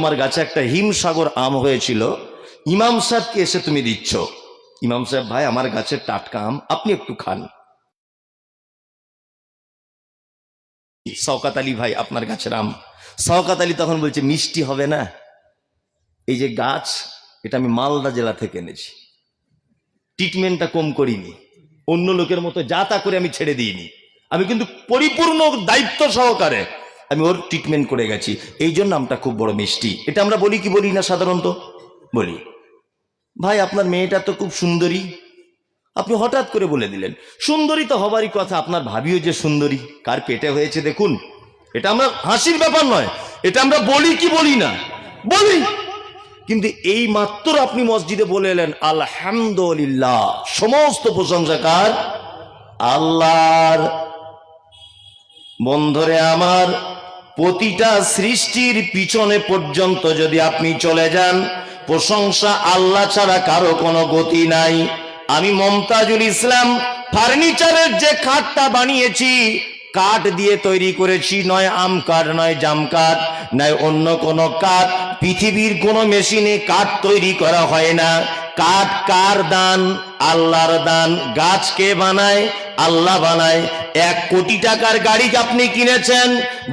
তোমার গাছে একটা হিমসাগর আম হয়েছিল, ইমাম সাহেবকে এসে তুমি দিচ্ছ। ইমাম সাহেব, ভাই আমার গাছের টাটকা আম, আপনি একটু খান। শওকত আলী ভাই আপনার গাছের আম। শওকত আলী তখন বলছে মিষ্টি হবে না? এই যে গাছ, এটা আমি মালদা জেলা থেকে এনেছি, ট্রিটমেন্টটা কম করিনি, অন্য লোকের মতো যা তা করে আমি ছেড়ে দিইনি, আমি কিন্তু পরিপূর্ণ দায়িত্ব সহকারে আমি ওর ট্রিটমেন্ট করে গেছি, এই জন্য আমটা খুব বড় মিষ্টি। এটা আমরা বলি কি বলি না? সাধারণত বলি। ভাই আপনার মেয়েটা তো খুব সুন্দরী, আপনি হঠাৎ করে বলে দিলেন। সুন্দরী তো হবারই কথা, আপনার ভাবিও যে সুন্দরী, কার পেটে হয়েছে দেখুন। এটা আমরা হাসির ব্যাপার নয়, এটা আমরা বলি কি বলি না? বলি। কিন্তু এই মাত্র আপনি মসজিদে বলে এলেন আলহামদুলিল্লাহ, সমস্ত প্রশংসা কার? আল্লাহর। বন্ধুরে আমার, প্রতিটা সৃষ্টির পিছনে পর্যন্ত যদি আপনি চলে যান, প্রশংসা আল্লাহ ছাড়া কারো কোনো গতি নাই। আমি মমতাজুল ইসলাম ফার্নিচারের যে খাটটা বানিয়েছি, কাঠ দিয়ে তৈরি করেছি, নয় আম কাঠ, নয় জাম কাঠ, নয় অন্য কোনো কাঠ। পৃথিবীর কোনো মেশিনে কাঠ তৈরি করা হয় না। কাঠ কার দান? আল্লাহর দান। গাছ কে বানায়? আল্লাহ বানায়। 1 কোটি টাকার গাড়ি আপনি কিনেছেন,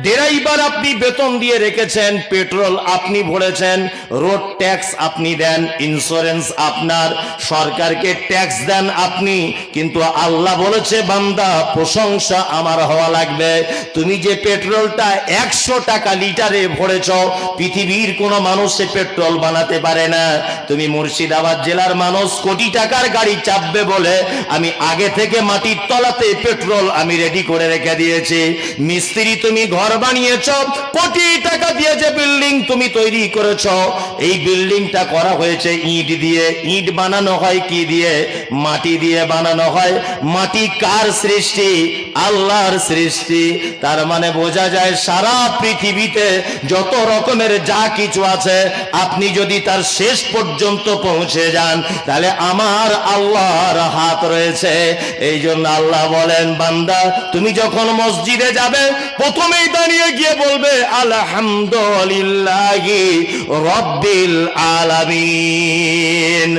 ড্রাইভার আপনি বেতন দিয়ে রেখেছেন, পেট্রোল আপনি ভরেছেন, রোড ট্যাক্স আপনি দেন, ইন্স্যুরেন্স আপনার, সরকারকে ট্যাক্স দেন আপনি। কিন্তু আল্লাহ বলেছে বান্দা প্রশংসা আমার হওয়া লাগবে। তুমি যে পেট্রোলটা 100 টাকা লিটারে ভরেছ, পৃথিবীর কোনো মানুষ সে পেট্রোল বানাতে পারে না। তুমি মুর্শিদাবাদ জেলার মানুষ কোটি টাকার গাড়ি চাপবে বলে আমি আগে থেকে মাটির তলাতে পেট্রোল আমি রেডি করে রেখে দিয়েছি। মিস্ত্রি তুমি ঘর বানিয়েছ, কোটি টাকা দিয়ে যে বিল্ডিং তুমি তৈরি করেছ, এই বিল্ডিংটা করা হয়েছে ইট দিয়ে। ইট বানানো হয় কি দিয়ে? মাটি দিয়ে বানানো হয়। মাটি কার সৃষ্টি? আল্লাহর সৃষ্টি। তার মানে বোঝা যায় সারা পৃথিবীতে যত রকমের যা কিছু আছে, আপনি যদি তার শেষ পর্যন্ত পৌঁছে যান, তাহলে আমার আল্লাহর হাত রয়েছে। এই জন্য আল্লাহ বলেন বান্দা তুমি যখন মসজিদে যাবে, প্রথমেই দাঁড়িয়ে গিয়ে বলবে আলহামদুলিল্লাহি রাব্বিল আলামিন।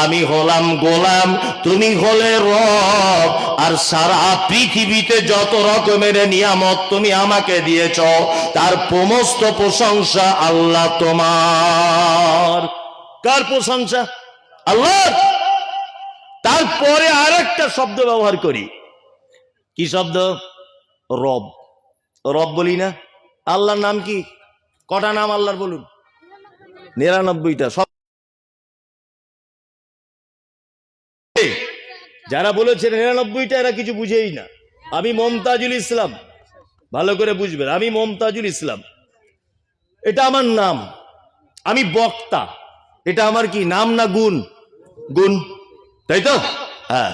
আমি হলাম গোলাম, তুমি হলে রব, আর সারা পৃথিবীতে যত রকমের নিয়ামত তুমি আমাকে দিয়েছ, তার সমস্ত প্রশংসা আল্লাহ তোমার। কার প্রশংসা? আল্লাহ। তারপরে আরেকটা শব্দ ব্যবহার করি। কি শব্দ? রব। রব বলি না? আল্লাহর নাম কি? কটা নাম আল্লাহর বলুন? 99টা। সব যারা বলেছে 99টা, এরা কিছু বুঝেই না। আমি মমতাজুল ইসলাম, ভালো করে বুঝবেন, আমি মমতাজুল ইসলাম, এটা আমার নাম। আমি বক্তা, এটা আমার কি নাম না গুণ? গুণ, তাই তো? হ্যাঁ।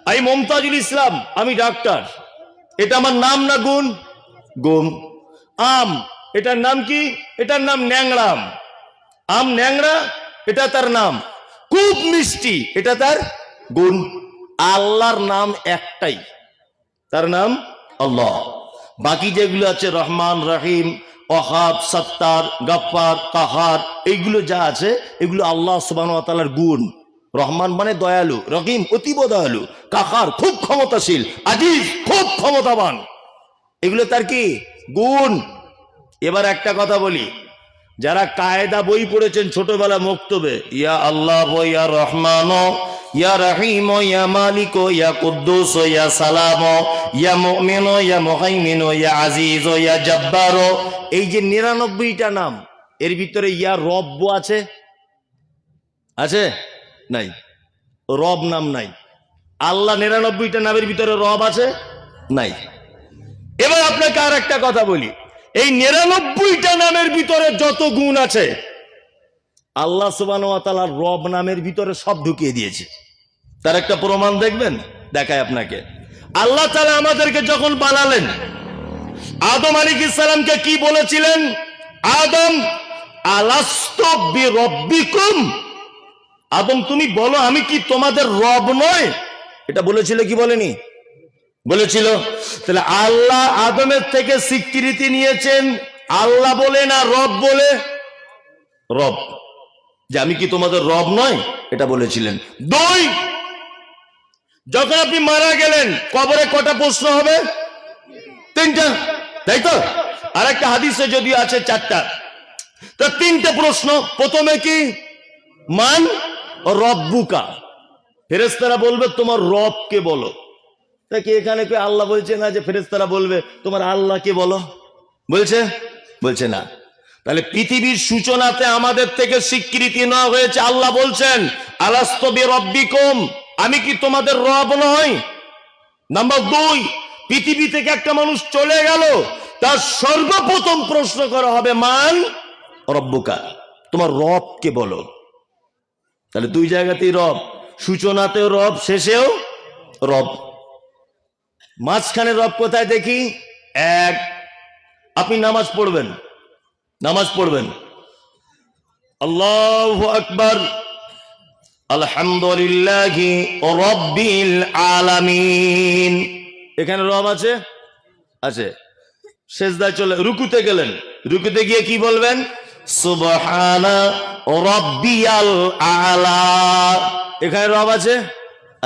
আমি মমতাজুল ইসলাম, আমি ডাক্তার, এটা আমার নাম না গুণ? গুণ। আম, এটার নাম কি? এটার নাম ন্যাংরা আম। আম ন্যাংরা, এটা তার নাম। খুব মিষ্টি, এটা তার গুণ। আল্লাহর নাম একটাই, তার নাম আল্লাহ। বাকি যেগুলো আছে রহমান, রহিম, ওয়াহাব, সত্তার, গফফার, কাহার, এইগুলো যা আছে এগুলো আল্লাহ সুবহানাহু ওয়া তাআলার গুণ। রহমান মানে দয়ালু, রহিম অতীব দয়ালু, কাহার খুব ক্ষমতাশীল, আজিজ খুব ক্ষমতাবান, এগুলো তার কি? গুণ। এবার একটা কথা বলি, যারা কায়দা বই পড়েছেন ছোটবেলা মক্তবে, ইয়া আল্লাহ ইয়া রহমান ইয়া রহিম ইয়া মালিক ইয়া কুদ্দুস ইয়া সালাম ইয়া মুমিন ইয়া মুহাইমিন ইয়া আজিজ ইয়া জব্বার, এই যে 99টা নাম, এর ভিতরে ইয়া রব আছে? আছে? নাই। রব নাম নাই। আল্লাহ 99টা নামের ভিতরে রব আছে? নাই। এবার আপনাকে আর একটা কথা বলি, এই 99টা নামের ভিতরে যত গুণ আছে, আল্লাহ সুবহানাহু ওয়া তাআলা রব নামের ভিতরে সব ঢুকিয়ে দিয়েছে। তার একটা প্রমাণ দেখবেন, দেখায় আপনাকে। আল্লাহ তাআলা আমাদেরকে যখন বানালেন, আদম আলাইহিস সালামকে কি বলেছিলেন? আদম আলাস্তু বিরাব্বিকুম, আদম তুমি বলো আমি কি তোমাদের রব নয়? এটা বলেছিল কি বলেনি? বলেছিল। তাহলে আল্লাহ আদমের থেকে স্বীকৃতি নিয়েছেন আল্লাহ বলে না রব বলে? রব, যে আমি কি তোমাদের রব নয়, এটা বলেছিলেন। 2, যখন আপনি মারা গেলেন কবরে কটা প্রশ্ন হবে? 3টা, তাই তো? আর একটা হাদিসে যদি আছে 4টা, তো 3টে প্রশ্ন। প্রথমে কি? মান রব্বুকা, ফেরেশতারা বলবে তোমার রবকে বলো। তা কি এখানে কি আল্লাহ বলছে না যে ফেরেশতারা বলবে তোমার আল্লাহকে বলো? বলছে? বলছে না। তাহলে পৃথিবীর সূচনাতে আমাদের থেকে স্বীকৃতি নেওয়া হয়েছে, আল্লাহ বলছেন আলাস্তু বিরব্বিকুম, আমি কি তোমাদের রব নই? নাম্বার 2, পৃথিবী থেকে একটা মানুষ চলে গেল, তার সর্বপ্রথম প্রশ্ন করা হবে মান রব্বুকা, তোমার রবকে বলো। তাহলে 2 জায়গাতেই রব, সূচনাতেও রব, শেষেও রব। মাঝখানে রব কোথায় দেখি? 1, আপনি নামাজ পড়বেন, নামাজ পড়বেন, আল্লাহু আকবার, আলহামদুলিল্লাহি রাব্বিল আলামিন, এখানে রব আছে? আছে। সেজদায় চলে রুকুতে গেলেন, রুকুতে গিয়ে কি বলবেন? সুবহানা রাব্বিয়াল আলা, এখানে রব আছে?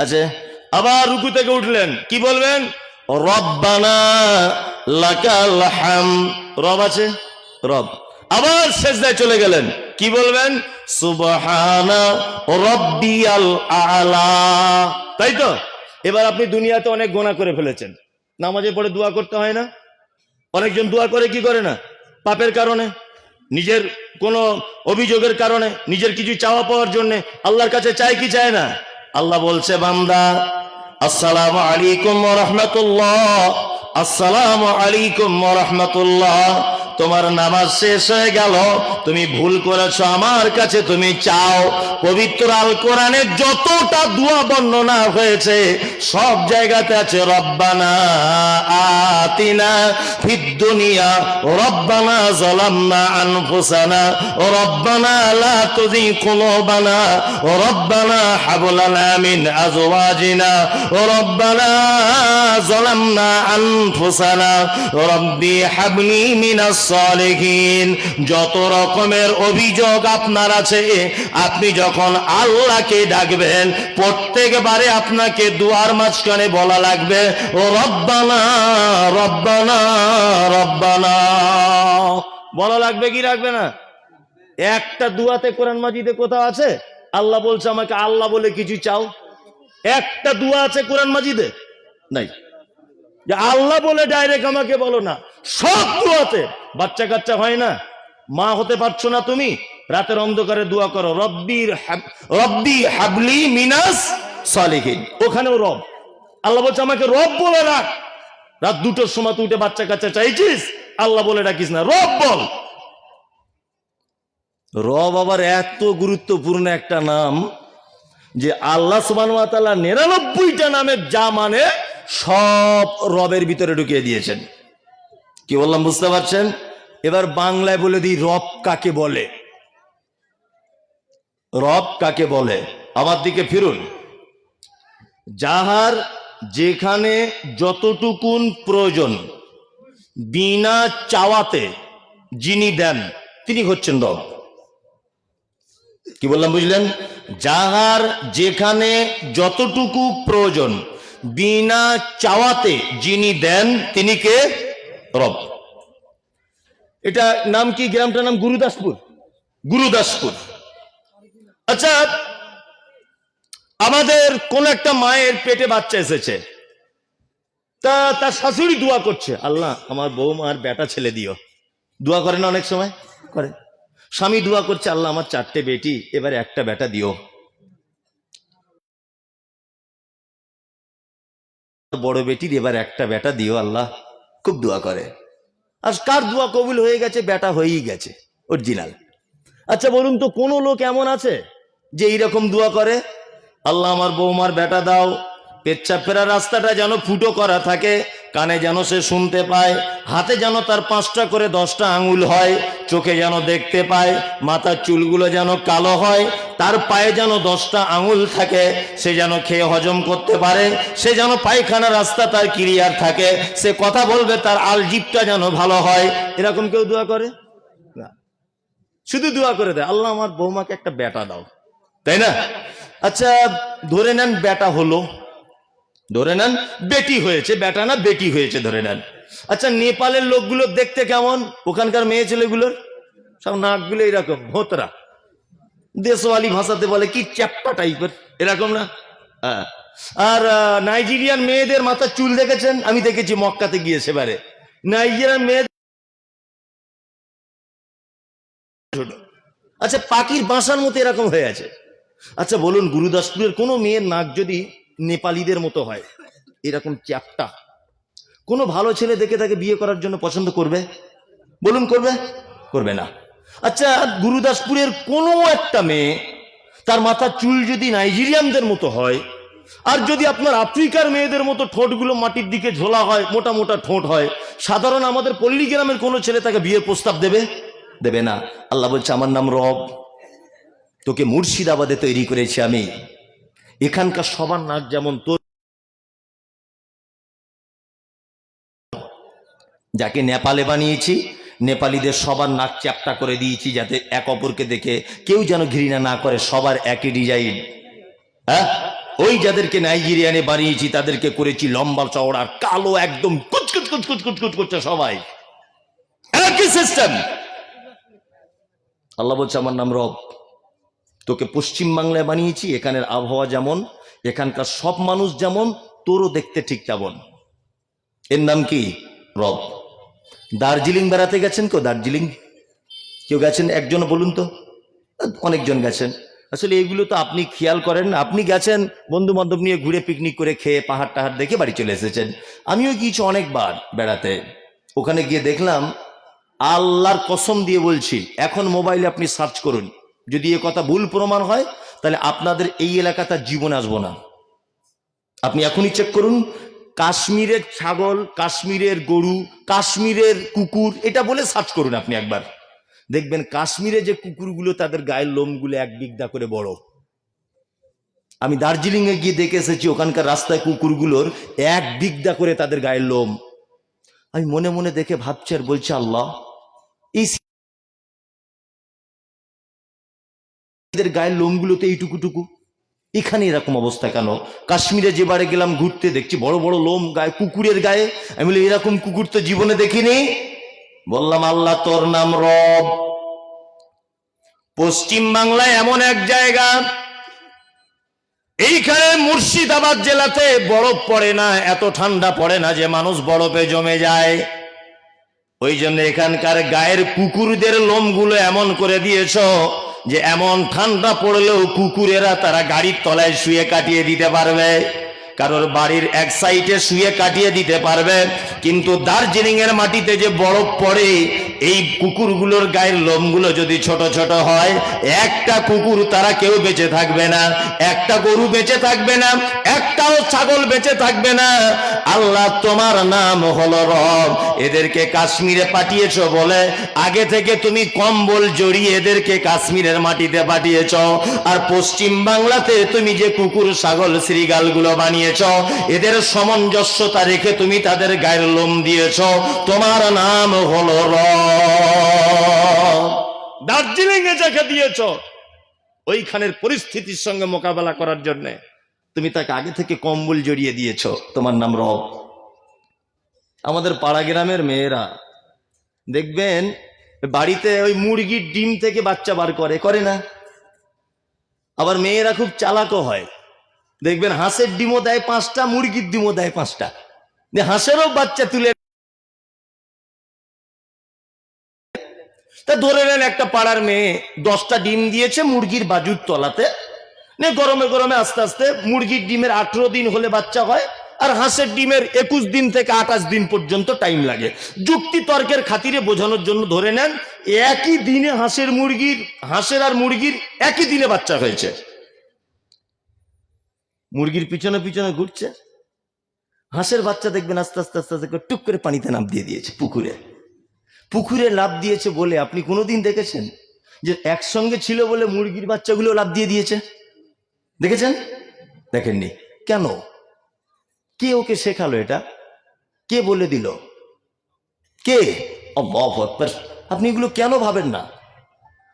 আছে। আবার রুকু থেকে উঠলেন, কি বলবেন? রব্বানা লাকাল হামদ, রব আছে? রব। আবার সেজদায় চলে গেলেন, কি বলবেন? সুবহানা রাব্বিয়াল আলা, তাই তো? এবার আপনি দুনিয়াতে অনেক গুনাহ করে ফেলেছেন, নামাজে পড়ে দোয়া করতে হয় না? অনেকজন দোয়া করে, কি করে না? পাপের কারণে, নিজের কোনো অভিযোগের কারণে, নিজের কিছু চাওয়া পাওয়ার জন্য আল্লাহর কাছে চায় কি চায় না? আল্লাহ বলছে বান্দা আসসালামু আলাইকুম ওয়া রাহমাতুল্লাহ, আসসালামু আলাইকুম ওয়া রাহমাতুল্লাহ, তোমার নামাজ শেষ হয়ে গেল, তুমি ভুল করেছো, আমার কাছে তুমি চাও। পবিত্র আল কোরআনে যতটা দোয়া বর্ণনা হয়েছে সব জায়গাতে আছে রব্বানা আতিনা ফিদ দুনিয়া, রব্বানা যালামনা আনফুসানা, রব্বানা লা তুযিগ কুলুবানা, রব্বানা হাব লানা মিন আজওয়াজিনা, রব্বানা যালামনা আনফুসানা, রব্বি হাবলি মিনাস সালিহিন। যত রকমের অভিযোগ আপনার আছে, আপনি যখন আল্লাহকে ডাকবেন প্রত্যেকবারে আপনাকে দুয়ার মাঝখানে বলা লাগবে ও রব্বানা রব্বানা রব্বানা, বলা লাগবে কি লাগবে না? একটা দুয়াতে কোরআন মাজিদে কোথাও আছে আল্লাহ বলছে আমাকে আল্লাহ বলে কিছু চাও? একটা দুয়া আছে কোরআন মাজিদে? নাই যে আল্লাহ বলে ডাইরেক্ট আমাকে বলো না। সব দুয়াতে, বাচ্চা কাচ্চা হয় না, মা হতে পারছো না তুমি, রাতের অন্ধকারে দোয়া করো রব্বি হাবলি মিনাস সালিহিন, ওখানেও রব। আল্লাহ বলছে আমাকে রব বলে রাখ। রাত 2টোর সময় তুই উঠে বাচ্চা কাচ্চা চাইছিস, আল্লাহ বলে ডাকিস না, রব বল। রব আবার এত গুরুত্বপূর্ণ একটা নাম যে আল্লাহ সুবহানাহু ওয়া তাআলা 99টা নামের যা মানে সব রবের ভিতরে ঢুকিয়ে দিয়েছেন। কি বললাম বুঝতে পারছেন? এবার বাংলায় বলে দিই রব কাকে বলে। রব কাকে বলে? আমার দিকে ফিরুন। যাহার যেখানে যতটুকুন প্রয়োজন বিনা চাওয়াতে যিনি দেন তিনি হচ্ছেন রব। কি বললাম বুঝলেন? যাহার যেখানে যতটুকু প্রয়োজন বিনা চাওয়াতে যিনি দেন তিনি কে? রব। এটা নাম কি? গ্রামটার নাম গুরুদাসপুর। গুরুদাসপুর। আচ্ছা, আমাদের কোন একটা মায়ের পেটে বাচ্চা এসেছে, তা তার শাশুড়ি দোয়া করছে আল্লাহ আমার বৌমার বেটা ছেলে দিও। দোয়া করে না অনেক সময়? করে। স্বামী দোয়া করছে আল্লাহ আমার 4টে বেটি, এবারে একটা বেটা দিও। বড় বেটির এবার একটা বেটা দিও আল্লাহ, খুব দোয়া করে। আর কার দোয়া কবুল হয়ে গেছে? বেটা হয়েই গেছে, অরিজিনাল। আচ্ছা বলুন তো, কোন লোক এমন আছে যে এইরকম দোয়া করে আল্লাহ আমার বৌমার বেটা দাও, পেচ্ছাপ ফেরার রাস্তাটা যেন ফুটো করা থাকে, কানে যেন সে শুনতে পায়, হাতে যেন তার 5টা করে 10টা আঙুল হয়, চোখে যেন দেখতে পায়, মাথার চুলগুলো যেন কালো হয়, তার পায়ে যেন 10টা আঙুল থাকে, সে যেন খেয়ে হজম করতে পারে, সে যেন পায়খানা রাস্তা তার ক্লিয়ার থাকে, সে কথা বলবে তার আলজিবটা যেন ভালো হয়। এরকম কেউ দোয়া করে না। শুধু দোয়া করে দেয়, আল্লাহ আমার বৌমাকে একটা বেটা দাও, তাই না? আচ্ছা ধরে নেন বেটা হলো, ধরে নেন বেটি হয়েছে, বেটা না বেটি হয়েছে ধরে নেন। আচ্ছা নেপালের লোকগুলো দেখতে কেমন? ওখানকার মেয়ে ছেলেগুলোর সব নাকগুলো এরকম ভোতরা, দেশওয়ালি ভাষাতে বলে কি চ্যাপ্টা টাইপের, এরকম না? হ্যাঁ। আর নাইজেরিয়ান মেয়েদের মাথার চুল দেখেছেন? আমি দেখেছি মক্কাতে গিয়ে সেবারে নাইজেরিয়ান মেয়ে। আচ্ছা পাখির বাসার মতো এরকম হয়ে আছে। আচ্ছা বলুন গুরুদাসপুরের কোনো মেয়ের নাক যদি নেপালিদের মতো হয় এরকম চ্যাপ্টা, কোনো ভালো ছেলে দেখে তাকে বিয়ে করার জন্য পছন্দ করবে? বলুন করবে? করবে না। আচ্ছা গুরুদাসপুরের কোনো একটা মেয়ে তার মাথার চুল যদি নাইজেরিয়ানদের মতো হয়, আর যদি আপনার আফ্রিকার মেয়েদের মতো ঠোঁটগুলো মাটির দিকে ঝোলা হয়, মোটা মোটা ঠোঁট হয়, সাধারণ আমাদের পল্লী গ্রামের কোনো ছেলে তাকে বিয়ের প্রস্তাব দেবে? দেবে না। আল্লাহ বলছে আমার নাম রব, তোকে মুর্শিদাবাদে তৈরি করেছি আমি, এখানকার সবার নাক যেমন তোর, যাকে নেপালে বানিয়েছি নেপালিদের সবার নাক চ্যাপ্টা করে দিয়েছি, যাতে এক অপরকে দেখে কেউ যেন ঘৃণা না করে, সবার একই ডিজাইন। হ্যাঁ, ওই যাদেরকে নাইজেরিয়ানে বানিয়েছি তাদেরকে করেছি লম্বা চওড়া কালো, একদম কুচকুচ কুচকুচ কুচকুচ করছে সবাই, একই সিস্টেম। আল্লাহ বলছে আমার নাম রব, তোকে পশ্চিম বাংলায় বানিয়েছি, এখানের আবহাওয়া যেমন, এখানকার সব মানুষ যেমন, তোরও দেখতে ঠিক তেমন। এর নাম কি? রব। দার্জিলিং বেড়াতে গেছেন কেউ? দার্জিলিং কেউ গেছেন? একজন বলুন তো। অনেকজন গেছেন। আসলে এগুলো তো আপনি খেয়াল করেন না, আপনি গেছেন বন্ধু বান্ধব নিয়ে ঘুরে পিকনিক করে খেয়ে পাহাড় টাহাড় দেখে বাড়ি চলে এসেছেন। আমিও গিয়েছি অনেকবার বেড়াতে, ওখানে গিয়ে দেখলাম, আল্লাহর কসম দিয়ে বলছি, এখন মোবাইলে আপনি সার্চ করুন, যদি এ কথা ভুল প্রমাণ হয় তাহলে আপনাদের এই এলাকাতে জীবনে আসবো না। আপনি এখনই চেক করুন, কাশ্মীরের ছাগল, কাশ্মীরের গরু, কাশ্মীরের কুকুর, এটা বলে সার্চ করুন আপনি একবার, দেখবেন কাশ্মীরে যে কুকুরগুলো তাদের গায়ের লোমগুলো এক বিঘা করে বড়। আমি দার্জিলিং এ গিয়ে দেখে এসেছি ওখানকার রাস্তায় কুকুরগুলোর এক বিঘা করে তাদের গায়ের লোম। আমি মনে মনে দেখে ভাবছি আর বলছি আল্লাহ, এই গায়ের লোমগুলো তো এইটুকুটুকু, এখানে এরকম অবস্থা কেন? কাশ্মীরে যে বারে গেলাম ঘুরতে, দেখছি বড় বড় লোম গায়ে, কুকুরের গায়ে। আমি বলি এরকম কুকুর তো জীবনে দেখিনি। বললাম আল্লাহ তোর নাম রব। পশ্চিম বাংলায় এমন এক জায়গা, এইখানে মুর্শিদাবাদ জেলাতে বরফ পড়ে না, এত ঠান্ডা পড়ে না যে মানুষ বরফে জমে যায়। ওই জন্য এখানকার গায়ের কুকুরদের লোমগুলো এমন করে দিয়েছ যে এমন ঠান্ডা পড়লেও কুকুরেরা তারা গাড়ির তলায় শুয়ে কাটিয়ে দিতে পারবে, কারোর বাড়ির এক সাইডে শুয়ে কাটিয়ে দিতে পারবে। কিন্তু দার্জিলিং এর মাটিতে যে বরফ পড়ে, এই কুকুরগুলোর গায়ের লোমগুলো যদি ছোট ছোট হয়, একটা কুকুর তারা কেউ বেঁচে থাকবে না, একটা গরু বেঁচে থাকবে না, একটাও ছাগল বেঁচে থাকবে না। আল্লাহ তোমার নাম হলো রব, এদেরকে কাশ্মীরে পাঠিয়েছো বলে আগে থেকে তুমি কম্বল জড়িয়ে এদেরকে কাশ্মীরের মাটিতে পাঠিয়েছ। আর পশ্চিম বাংলাতে তুমি যে কুকুর ছাগল শ্রীগালগুলো বানিয়েছ, এদের সামঞ্জস্যতা রেখে তুমি তাদের গায়ের লোম দিয়েছ। তোমার নাম হলো রব। দার্জিলিং এ যাকে দিয়েছ, ওইখানের পরিস্থিতির সঙ্গে মোকাবেলা করার জন্য তুমি তাকে আগে থেকে কম্বল জড়িয়ে দিয়েছ, তোমার নাম রব। আমাদের পাড়া গ্রামের মেয়েরা দেখবেন বাড়িতে ওই মুরগির ডিম থেকে বাচ্চা বার করে, করে না? আবার মেয়েরা খুব চালাকও হয়, দেখবেন হাঁসের ডিমও দেয় 5টা, মুরগির ডিমও দেয় 5টা, হাঁসেরও বাচ্চা তুলে। তা ধরে নেন একটা পাড়ার মেয়ে 10টা ডিম দিয়েছে মুরগির বাজুর তলাতে, গরমে গরমে আস্তে আস্তে মুরগির ডিমের 18 দিন হলে বাচ্চা হয়, আর হাঁসের ডিমের 21 দিন থেকে 28 দিন পর্যন্ত টাইম লাগে। যুক্তি তর্কের খাতিরে বোঝানোর জন্য ধরে নেন একই দিনে হাঁসের আর মুরগির একই দিনে বাচ্চা হয়েছে। মুরগির পিছনে পিছনে ঘুরছে, হাঁসের বাচ্চা দেখবেন আস্তে আস্তে আস্তে আস্তে টুক করে পানিতে নাম দিয়ে দিয়েছে, পুকুরে লাফ দিয়েছে। বলে আপনি কোনোদিন দেখেছেন যে একসঙ্গে ছিল বলে মুরগির বাচ্চাগুলো লাফ দিয়ে দিয়েছে? দেখেছেন? দেখেননি। কেন? কে ওকে শেখালো এটা? কে বলে দিল? কে? আল্লাহু আকবার। আপনি এগুলো কেন ভাবেন না?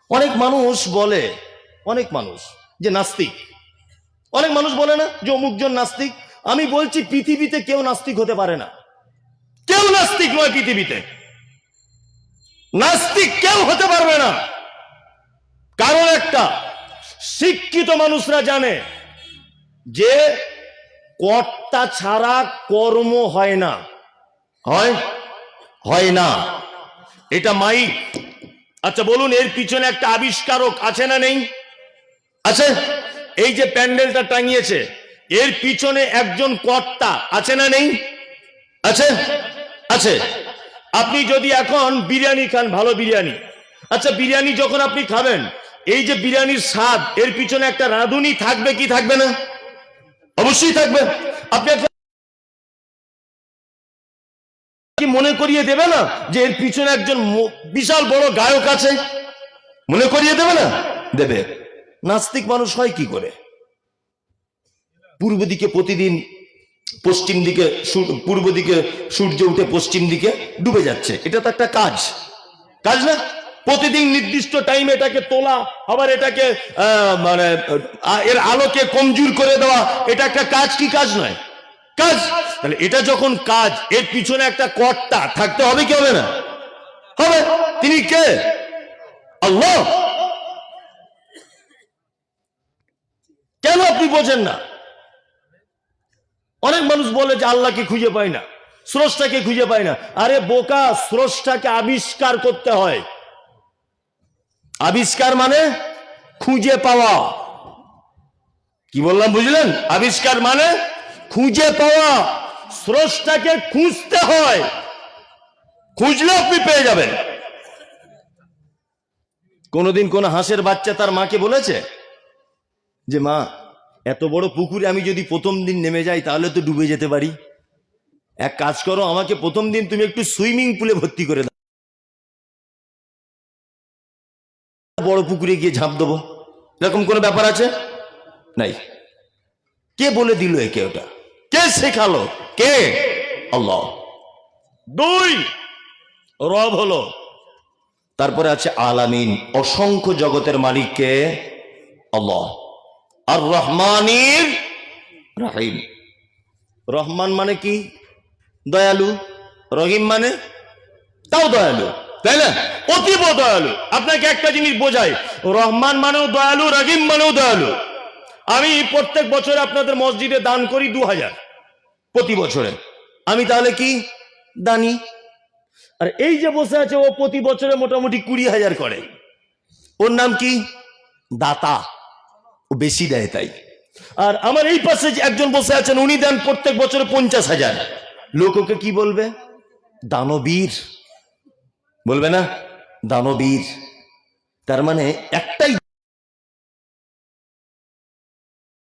অনেক মানুষ বলে, অনেক মানুষ যে নাস্তিক, অনেক মানুষ বলে না যে অমুকজন নাস্তিক। আমি বলছি পৃথিবীতে কেউ নাস্তিক হতে পারে না, কেউ নাস্তিক নয় পৃথিবীতে, নাস্তিক কেউ হতে পারবে না। কারণ একটা, শিক্ষিত মানুষরা জানে যে কর্তা ছাড়া কর্ম হয় না, হয় না। এটা মাইক। আচ্ছা বলুন, এর পিছনে একটা আবিষ্কারক আছে না নেই? আছে। এই যে প্যান্ডেলটা টাঙিয়েছে, এর পিছনে একজন কর্তা আছে না নেই? আছে, আছে। আপনি যদি এখন বিরিয়ানি খান, ভালো বিরিয়ানি, আচ্ছা বিরিয়ানি যখন আপনি খাবেন, এই যে বিরিয়ানির স্বাদ, এর পিছনে একটা রাঁধুনি থাকবে কি থাকবে না? অবশ্যই থাকবে। আপনি কি মনে করিয়ে দেবে না যে এর পিছনে একজন বিশাল বড় গায়ক আছে? মনে করিয়ে দেবে না? দেবে। নাস্তিক মানুষ হয় কি করে? পূর্ব দিকে প্রতিদিন, পশ্চিম দিকে, পূর্ব দিকে সূর্য উঠে পশ্চিম দিকে ডুবে যাচ্ছে, এটা তো একটা কাজ, কাজ না? প্রতিদিন নির্দিষ্ট টাইমে এটাকে তোলা, আবার এটাকে মানে এর আলোকে কমজোর করে দেওয়া, এটা একটা কাজ কি কাজ নয়? কাজ। তাহলে এটা যখন কাজ, এর পিছনে একটা কর্তা থাকতে হবে কি হবে না? হবে। তিনি কে? আল্লাহ। কেন আপনি বোঝেন না? অনেক মানুষ বলে যে আল্লাহকে খুঁজে পায় না, স্রষ্টাকে খুঁজে পায় না। আরে বোকা, স্রষ্টাকে আবিষ্কার করতে হয়। আবিষ্কার মানে খুঁজে পাওয়া। কি বললাম বুঝলেন? আবিষ্কার মানে খুঁজে পাওয়া। স্রষ্টাকে খুঁজতে হয়, খুঁজলে আপনি পেয়ে যাবেন। কোনদিন কোন হাঁসের বাচ্চা তার মাকে বলেছে যে মা, এত বড় পুকুরে আমি যদি প্রথম দিন নেমে যাই তাহলে তো ডুবে যেতে পারি, এক কাজ করো, আমাকে প্রথম দিন তুমি একটু সুইমিং পুলে ভর্তি করে দাও, বড় পুকুরে গিয়ে ঝাঁপ দেবো। এরকম কোনো ব্যাপার আছে? নাই। কে বলে দিল একে? ওটা কে শেখালো? কে? আল্লাহ। দুই, রব হলো। তারপরে আছে আলামিন, অসংখ্য জগতের মালিক কে? আল্লাহ। আর রহমানির রহিম। রহমান মানে কি? দয়ালু। রহিম মানে তাও দয়ালু, তাই না? অতীব দয়ালু। আপনাকে একটা জিনিস বোঝাই, রহমান মানেও দয়ালু, রহিম মানেও দয়ালু। আমি প্রত্যেক বছরে আপনাদের মসজিদে দান করি 2000 প্রতি বছরে। আমি তাহলে কি দানি? আর এই যে বসে আছে, ও প্রতি বছরে মোটামুটি 20,000 করে। ওর নাম কি? দাতা। ও বেশি দেয় তাই। আর আমার এই পাশে একজন বসে আছেন, উনি দেন প্রত্যেক বছরে 50,000। লোক ওকে কি বলবে? দানবীর বলবে না? দানবীর। তার মানে একটাই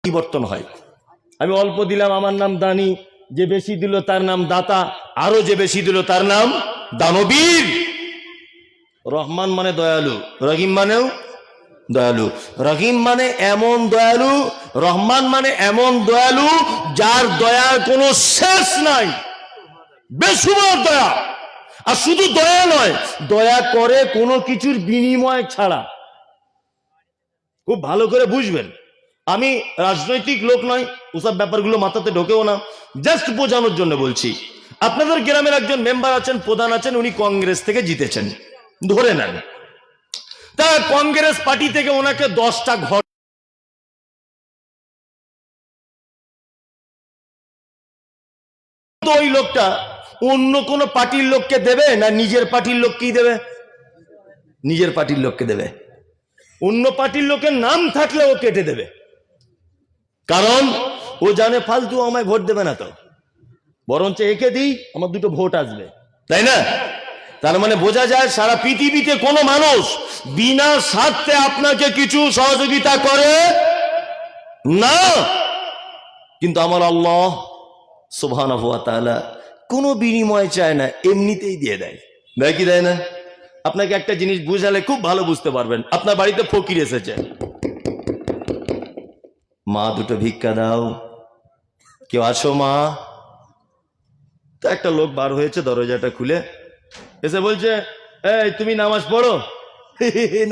পরিবর্তন হয়। আমি অল্প দিলাম, আমার নাম দানি, যে বেশি দিল তার নাম দাতা, আরো যে বেশি দিল তার নাম দানবীর। রহমান মানে দয়ালু, রহিম মানেও দয়ালু। রহিম মানে এমন দয়ালু, রহমান মানে এমন দয়ালু যার দয়ার কোনো শেষ নাই, বেসুমার দয়া। আর শুধু দয়া নয়, দয়া করে কোনো কিছুর বিনিময় ছাড়া। খুব ভালো করে বুঝবেন, আমি রাজনৈতিক লোক নয়, ওসব ব্যাপারগুলো মাথাতে ঢোকেও না, জাস্ট বোঝানোর জন্য বলছি। আপনাদের গ্রামের একজন মেম্বার আছেন, প্রধান আছেন, উনি কংগ্রেস থেকে জিতেছেন ধরে নেন। তা কংগ্রেস পার্টি থেকে ওনাকে 10টা ঘর, তো ওই লোকটা অন্য কোন পার্টির লোককে দেবে না নিজের পার্টির লোককেই দেবে? নিজের পার্টির লোককে দেবে। অন্য পার্টির লোকের নাম থাকলে ও কেটে দেবে, কারণ ও জানে ফালতু আমায় ভোট দেবে না, তো বরঞ্চ একে দিই, আমার 2টো ভোট আসবে, তাই না? তার মানে বোঝা যায় সারা পৃথিবীতে কোনো মানুষ বিনা স্বার্থে আপনাকে কিছু সহযোগিতা করে না, কিন্তু আমার আল্লাহ সুবহানাহু ওয়া তাআলা কোনো বিনিময় চায় না, এমনিতেই দিয়ে দেয়। দেয় কি দেয় না? আপনাকে একটা জিনিস বুঝালে খুব ভালো বুঝতে পারবেন। আপনার বাড়িতে ফকির এসেছে, মা 2টো ভিক্ষা দাও, কেউ আসো মা। তো একটা লোক বার হয়েছে, দরজাটা খুলে এসে বলছে, এই তুমি নামাজ পড়ো?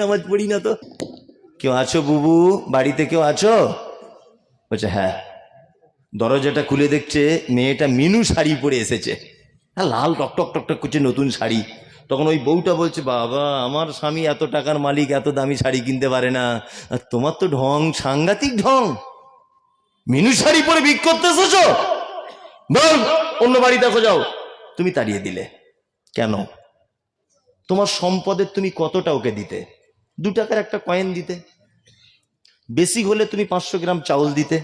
নামাজ পড়ি না তো। কেউ আছো বুবু, বাড়িতে কেউ আছো? বলছে হ্যাঁ। দরজাটা খুলে দেখছে মেয়েটা মিনু শাড়ি পরে এসেছে, হ্যাঁ, লাল টকটক টকটক করছে, নতুন শাড়ি। তখন ওই বউটা বলছে, বাবা আমার স্বামী এত টাকার মালিক, এত দামি শাড়ি কিনতে পারে না, আর তোমার তো ঢং, সাংঘাতিক ঢং, মিনু শাড়ি পরে ভিক করতে এসেছো, বল অন্য বাড়ি দেখো যাও। তুমি তাড়িয়ে দিলে কেন? তোমার সম্পদের তুমি কতটা ওকে দিতে? 2 টাকার একটা কয়েন দিতে, বেশি হলে তুমি 500 গ্রাম চাউল দিতে,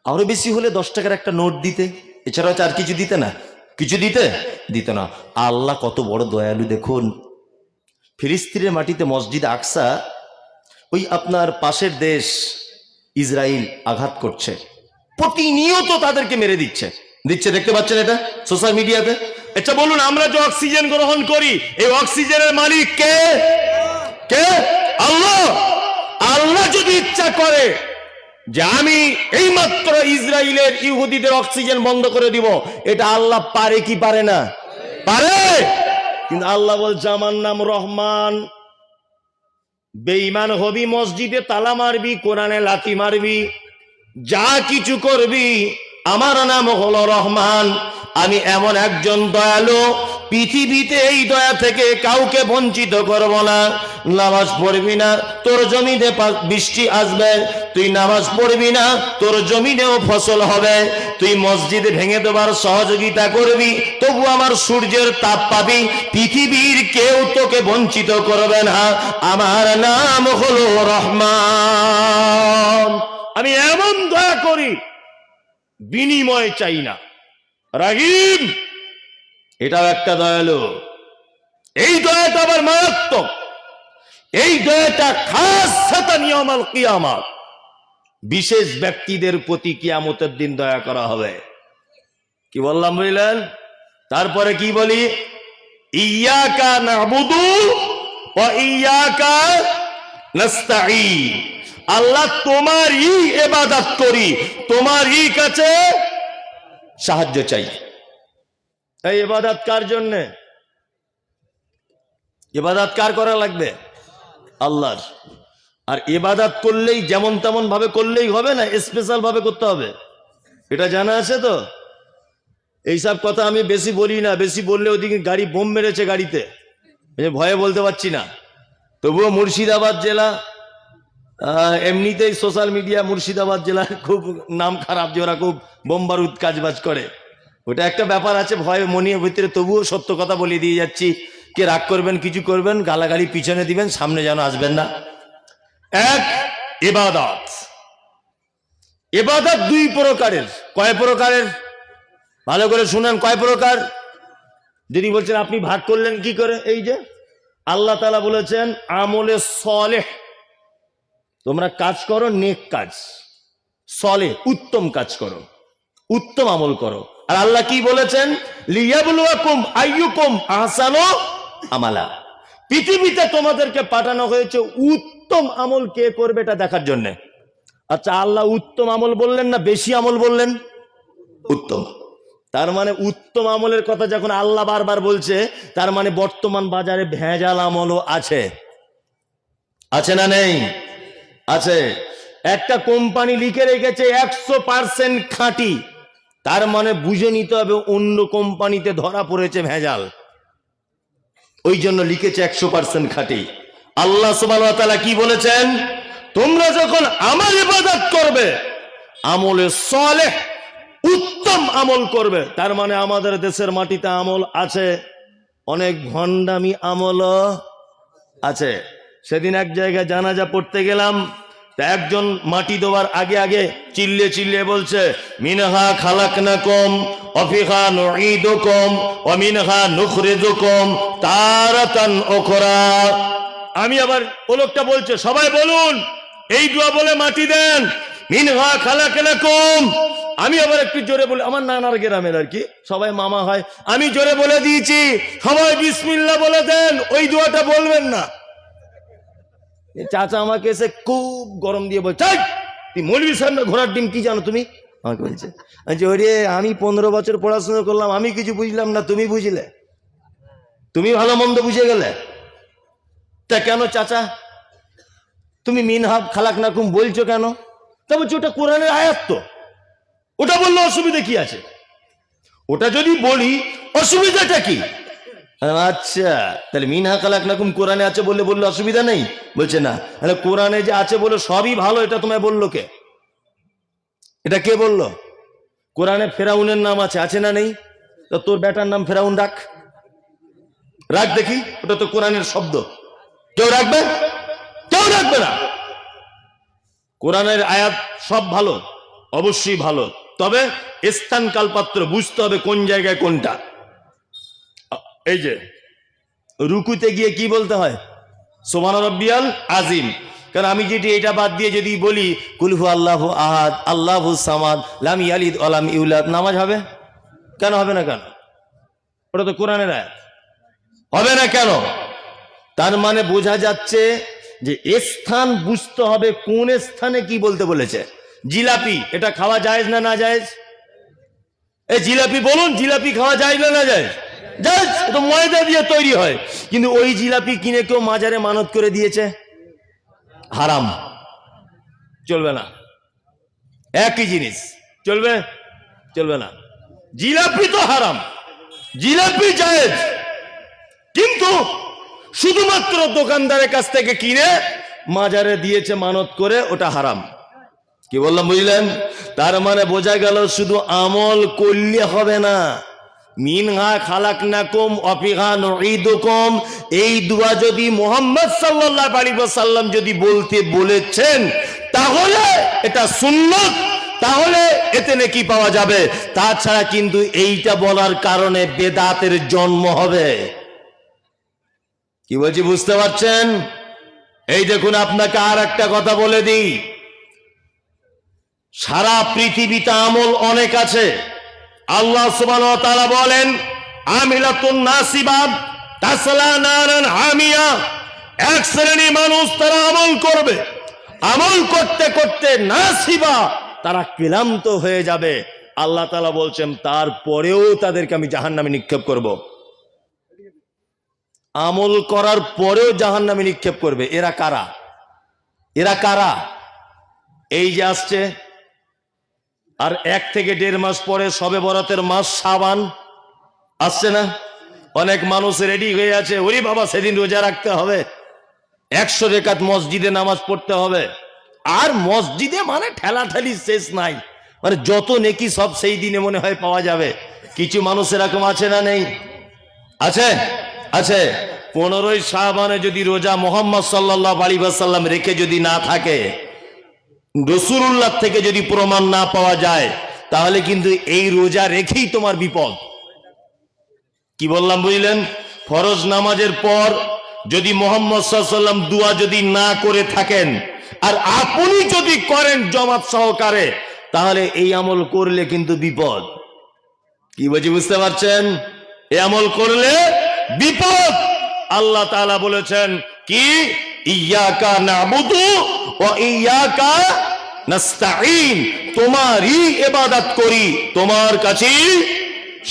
আরো বেশি হলে 10 টাকার একটা নোট দিতে, এছাড়া আর কিছু দিতে না? কিছু দিত না। আল্লাহ কত বড় দয়ালু দেখুন। ফিলিস্তিনের মাটিতে মসজিদ আকসা, ওই আপনার পাশের দেশ ইসরায়েল আঘাত করছে, প্রতিনিয়ত তাদেরকে মেরে দিচ্ছে, দেখতে পাচ্ছেন এটা সোশ্যাল মিডিয়াতে। আচ্ছা বলুন, আমরা যে অক্সিজেন গ্রহণ করি, এই অক্সিজেনের মালিক কে? কে? আল্লাহ। আল্লাহ যদি ইচ্ছা করে যে আমি এইমাত্র ইসরায়েলের ইহুদিদের অক্সিজেন বন্ধ করে দিব, এটা আল্লাহ পারে কি পারে না? পারে। কিন্তু আল্লাহ বলছে আমার নাম রহমান, বেঈমান হবি, মসজিদে তালা মারবি, কোরআনে লাথি মারবি, যা কিছু করবি, আমার নাম হলো রহমান। আমি এমন একজন দয়ালু, পৃথিবীতে এই দয়া থেকে কাউকে বঞ্চিত করব না। নামাজ পড়বি না, তোর জমিনে বৃষ্টি আসবে, তুই নামাজ পড়বি না, তোর জমিনেও ফসল হবে, তুই মসজিদ ভেঙে দেবার সহযোগিতা করবি, তবু আমার সূর্যের তাপ পাবি, পৃথিবীর কেউ তোকে বঞ্চিত করবে না। আমার নাম হলো রহমান। আমি এমন দয়া করি, বিনিময় চাই না। রাহিম, এটাও একটা দয়ালু। এই দয়াটা আবার মারাত্মক। এই দয়াটা খাস ইয়াউমাল কিয়ামত, বিশেষ ব্যক্তিদের প্রতি কিয়ামতের দিন দয়া করা হবে। কি বললাম বুঝলেন? তারপরে কি বলি? ইয়াকা নাবুদু ওয়া ইয়াকা নাস্তাঈন। আল্লাহ তোমারই ইবাদত করি, তোমারই কাছে সাহায্য চাই। এই ইবাদত কার জন্য? ইবাদত কার করা লাগবে? আল্লাহর। আর ইবাদত করলেই যেমন তেমন ভাবে করলেই হবে না, স্পেশাল ভাবে করতে হবে, এটা জানা আছে তো। এইসব কথা আমি বেশি বলি না, বেশি বললে ওদিকে গাড়ি বোম মেরেছে গাড়িতে, ভয়ে বলতে পারছি না। তবুও মুর্শিদাবাদ জেলা, এমনিতেই সোশ্যাল মিডিয়া মুর্শিদাবাদ জেলার খুব নাম খারাপ, যে ওরা খুব বোম বারুদ কাজবাজ করে, ওটা একটা ব্যাপার আছে, ভয় মনের ভিতরে। তবুও সত্য কথা বলে দিয়ে যাচ্ছি, কে রাগ করবেন, কিছু করবেন, গালাগালি পিছনে দিবেন, সামনে যেন আসবেন না। এক, ইবাদত। ইবাদত 2 প্রকারের। কয় প্রকারের? ভালো করে শুনেন, কয় প্রকার? যদি বলছেন আপনি ভাগ করলেন কি করে, এই যে আল্লাহ তাআলা বলেছেন আমলে সলেহ, তোমরা কাজ করো, নেক কাজ, সলেহ উত্তম কাজ করো, উত্তম আমল করো। আর আল্লাহ কি বলেছেন? লিয়াবলুয়াকুম আইয়ুকুম আহসানু আমালা। পৃথিবীতে তোমাদেরকে পাঠানো হয়েছে উত্তম আমল কে করবে এটা দেখার জন্য। আচ্ছা, আল্লাহ উত্তম আমল বললেন না বেশি আমল বললেন? উত্তম। তার মানে উত্তম আমলের কথা যখন আল্লাহ বারবার বলছে, তার মানে বর্তমান বাজারে ভেজাল আমলও আছে। আছে না নেই? আছে। একটা কোম্পানি লিখে রেখেছে 100% খাঁটি, তার মানে বুঝে নিতে হবে অন্য কোম্পানিতে ধরা পড়েছে ভেজাল, ওই জন্য লিখেছে 100% খাঁটি। আল্লাহ সুবহানাহু ওয়া তাআলা কি বলেছেন? তোমরা যখন আমার ইবাদত করবে, আমলে সালেহ উত্তম আমল করবে, তার মানে আমাদের দেশের মাটিতে আমল আছে, অনেক ভণ্ডামি আমলও আছে। সেদিন এক জায়গায় জানাজা পড়তে গেলাম, তা একজন মাটি দেওয়ার আগে আগে চিল্লিয়ে বলছে, মিনহা খালাকনাকুম ওয়া ফিহা নুঈদুকুম ওয়া মিনহা নুখরিজুকুম তারাতান উখরা। আমি আবার, ও লোকটা বলছে সবাই বলুন এই দোয়া বলে মাটি দেন, মিনহা খালাকনাকুম। আমি আবার একটু জোরে বলে, আমার নানার গ্রামের আর কি, সবাই মামা হয়, আমি জোরে বলে দিয়েছি সবাই বিসমিল্লাহ বলে দেন, ওই দোয়াটা বলবেন না। চাচা আমাকে এসে খুব গরম দিয়ে বলছে, তুই মৌলভী সাহেব না ঘোড়ার ডিম, কি জানো তুমি? আমাকে বলছে, ওরে আমি 15 বছর পড়াশোনা করলাম, আমি কিছু বুঝলাম না, তুমি বুঝলে, তুমি ভালো মন্দ বুঝে গেলে। তা কেন চাচা তুমি মিনহা খালাকনাকুম বলছো কেন? তা বলছি ওটা কোরআনের আয়াত, তো ওটা বললে অসুবিধা কি আছে? ওটা যদি বলি অসুবিধাটা কি? আচ্ছা, তাহলে মিনহা খালাকনাকুম কোরআনে আছে বললে অসুবিধা নেই? বলছে না। তাহলে কোরআনে যে আছে বলে সবই ভালো, এটা তোমায় বললো কে? এটা কে বললো? কোরআনে ফেরাউনের নাম আছে, আছে না নেই? তো তোর বেটার নাম ফেরাউন রাখ, রাখ দেখি, ওটা তো কোরআনের শব্দ। কেউ রাখবে? কেউ রাখবে না। কোরআনের আয়াত সব ভালো, অবশ্যই ভালো, তবে স্থান কালপাত্র বুঝতে হবে কোন জায়গায় কোনটা। এই যে রুকুতে গিয়ে কি বলতে হয়? সুবহান রাব্বিয়াল আযীম। কারণ আমি যদি এটা বাদ দিয়ে যদি বলি কুল হু আল্লাহু আহাদ আল্লাহু সামাদ লাম ইয়ালিদ ওয়া লাম ইউলাদ, নামাজ হবে? কেন হবে না? কেন? ওটা তো কোরআনের আয়াত, হবে না কেন? তার মানে বোঝা যাচ্ছে যে স্থান বুঝতে হবে, কোন স্থানে কি বলতে বলেছে। জিলাপি এটা খাওয়া জায়েজ না না জায়েজ? এই জিলাপি বলুন, জিলাপি খাওয়া যায় না না যায়? জায়েজ। এটা ময়দা দিয়ে তৈরি হয়, কিন্তু ওই জিলাপি কিনে কেউ মাজারে মানত করে দিয়েছে, হারাম, চলবে না। একই জিনিস, চলবে? চলবে না। জিলাপি তো হারাম, জিলাপি জায়েজ, কিন্তু শুধুমাত্র দোকানদারের কাছ থেকে কিনে মাজারে দিয়েছে মানত করে, ওটা হারাম। কি বললাম বুঝলেন? তার মানে বোঝা গেল শুধু আমল করলে হবে না। মিনহা খালাকনাকুম ওয়া ফিহা নুঈদুকুম, এই দোয়া যদি মুহাম্মদ সাল্লাল্লাহু আলাইহি ওয়াসাল্লাম যদি বলতে বলেছেন তাহলে এটা সুন্নাত, তাহলে এতে নেকি পাওয়া যাবে। তাছাড়া কিন্তু এইটা বলার কারণে বেদাতের জন্ম হবে। কি বলছি বুঝতে পারছেন? এই দেখুন, আপনাকে আর একটা কথা বলে দিই, সারা পৃথিবীতে আমল অনেক আছে। আল্লাহ সুবহানাহু ওয়া তাআলা বলেন আমিলাতুন নাসিবা তাসলা নারান হামিয়া, এক শ্রেণী মানুষ তারা আমল করবে, আমল করতে করতে নাসিবা তারা ক্লান্ত হয়ে যাবে। আল্লাহ তাআলা বলছেন তারপরেও তাদেরকে আমি জাহান্নামে নিক্ষেপ করব। আমল করার পরেও জাহান্নামে নিক্ষেপ করবে। এরা কারা? এরা কারা? এই যে আসছে আর 1 থেকে 1.5 মাস পরে শবে বরাতের মাস শাবান আসছে না? অনেক মানুষ রেডি হয়ে আছে, ওরে বাবা সেদিন রোজা রাখতে হবে, 100 রাকাত মসজিদে নামাজ পড়তে হবে। আর মসজিদে মানে ঠেলাঠেলি শেষ নাই, মানে যত নেকি সব সেই দিনে মনে হয় পাওয়া যাবে। কিছু মানুষ এরকম আছে না নেই? আছে, আছে। 15ই শাবানে যদি রোজা মুহাম্মদ সাল্লাল্লাহু আলাইহি ওয়াসাল্লাম রেখে যদি না থাকে, রাসূলুল্লাহ থেকে যদি প্রমাণ না পাওয়া যায়, তাহলে কিন্তু এই রোজা রেখেই তোমার বিপদ। কি বললাম বুঝলেন? ফরজ নামাজের পর যদি মুহাম্মদ সাল্লাল্লাহু আলাইহি ওয়াসাল্লাম দোয়া যদি না করে থাকেন আর আপনি যদি করেন জামাত সহকারে, তাহলে এই আমল করলে কিন্তু বিপদ। কি বলছি বুঝতে পারছেন? এই আমল করলে বিপদ। আল্লাহ তাআলা বলেছেন কি ইয়াকা নাবুদু ওয়া ইয়াকা নাস্তাঈন, তোমারই ইবাদত করি, তোমার কাছেই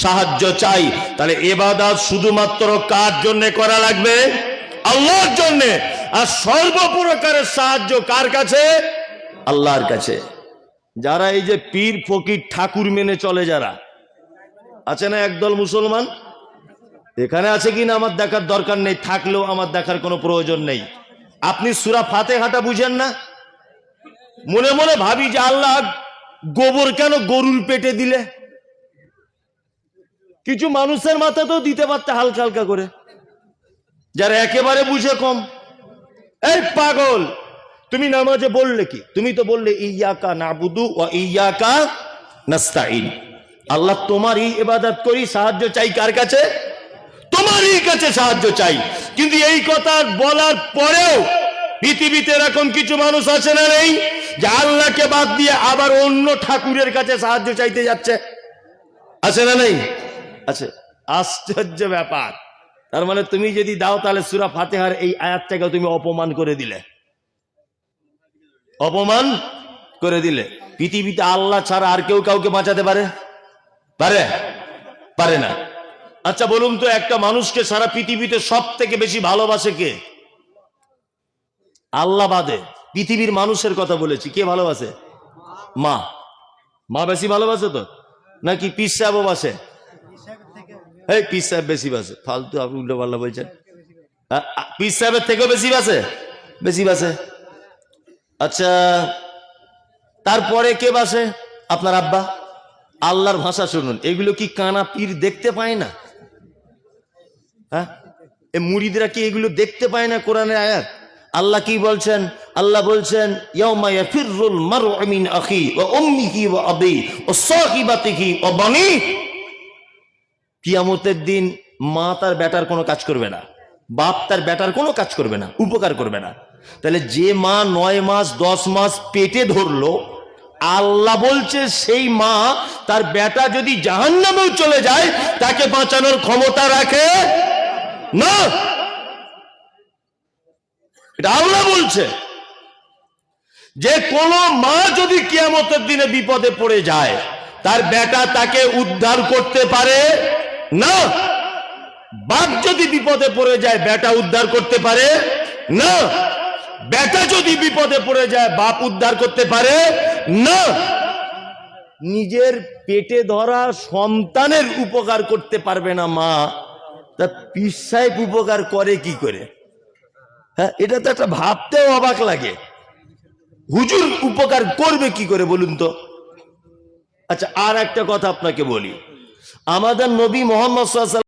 সাহায্য চাই। তাহলে ইবাদত শুধুমাত্র কার জন্য করা লাগবে? আল্লাহর জন্য। আর সর্বপ্রকারের সাহায্য কার কাছে? আল্লাহর কাছে। যারা এই যে পীর ফকির ঠাকুর মেনে চলে, যারা আছে না একদল মুসলমান, এখানে আছে কিনা আমার দেখার দরকার নেই, থাকলেও আমার দেখার কোনো প্রয়োজন নেই। আপনি সূরা ফাতিহাটা বুঝেন না? মনে মনে ভাবি যে আল্লাহ গোবর কেন গরুর পেটে দিলে? কিছু মানুষের মাথাতেও দিতে পারতে হালকা হালকা করে, যারা একেবারে বুঝে কম। এই পাগল, তুমি নামাজে বললে কি? তুমি তো বললে ইয়াকা নাবুদু ওয়া ইয়াকা নাস্তাঈন, আল্লাহ তোমারই ইবাদত করি, সাহায্য চাই কার কাছে? তোমারই কাছে সাহায্য চাই। কিন্তু এই কথা বলার পরেও পৃথিবীতে এরকম কিছু মানুষ আছে না নেই, যে আল্লাহকে বাদ দিয়ে আবার অন্য ঠাকুরের কাছে সাহায্য চাইতে যাচ্ছে? আছে না নেই? আছে। আশ্চর্য ব্যাপার। তার মানে তুমি যদি দাও, তাহলে সূরা ফাতিহার এই আয়াতটাকে তুমি অপমান করে দিলে, অপমান করে দিলে। পৃথিবীতে আল্লাহ ছাড়া আর কেউ কাউকে বাঁচাতে পারে? পারে? পারে না। আচ্ছা বলুন তো, একটা মানুষকে সারা পৃথিবীতে সব থেকে বেশি ভালোবাসে কে? আল্লাহ বাদে পৃথিবীর মানুষের কথা বলেছি, কে ভালোবাসে? মা। মা বেশি ভালোবাসে তো, নাকি পীর সাহেবও বাসে? এই পীর সাহেব বেশি বাসে, ফালতু আপনি উল্টো পাল্লা বলছেন। পীর সাহেবের থেকেও বেশি বাসে? বেশি বাসে। আচ্ছা, তারপরে কে বাসে? আপনার আব্বা। আল্লাহর ভাষা শুনুন, এগুলো কি কানা পীর দেখতে পায় না? হ্যাঁ, এ মুরিদরা কি এগুলো দেখতে পায় না? কোরআনের আয়াত আল্লাহ কি বলছেন? আল্লাহ বলছেন ইয়াউমা ইয়াফিরুল মারউ মিন আখি ওয়া উম্মিহি ওয়া আবি ওয়া সাহিবাতিহি ওয়া বানি। কিয়ামতের দিন মা তার বেটার কোনো কাজ করবে না, বাপ তার বেটার কোনো কাজ করবে না, উপকার করবে না। তাহলে যে মা 9 মাস 10 মাস পেটে ধরলো, আল্লাহ বলছে সেই মা তার বেটা যদি জাহান্নামেও চলে যায় তাকে বাঁচানোর ক্ষমতা রাখে না। এটা আল্লাহ বলছে যে কোন মা যদি কিয়ামতের দিনে বিপদে পড়ে যায় তার বেটা তাকে উদ্ধার করতে পারে না। বাপ যদি বিপদে পড়ে যায় বেটা উদ্ধার করতে পারে না। বেটা যদি বিপদে পড়ে যায় বাপ উদ্ধার করতে পারে না। নিজের পেটে ধরা সন্তানের উপকার করতে পারবে না মা, তা পীর সাহেব উপকার করে কি করে? হ্যাঁ, এটা তো একটা ভাবতেও অবাক লাগে। হুজুর উপকার করবে কি করে বলুন তো? আচ্ছা, আর একটা কথা আপনাকে বলি, আমাদের নবী মুহাম্মদ সাল্লাল্লাহু আলাইহি ওয়াসাল্লাম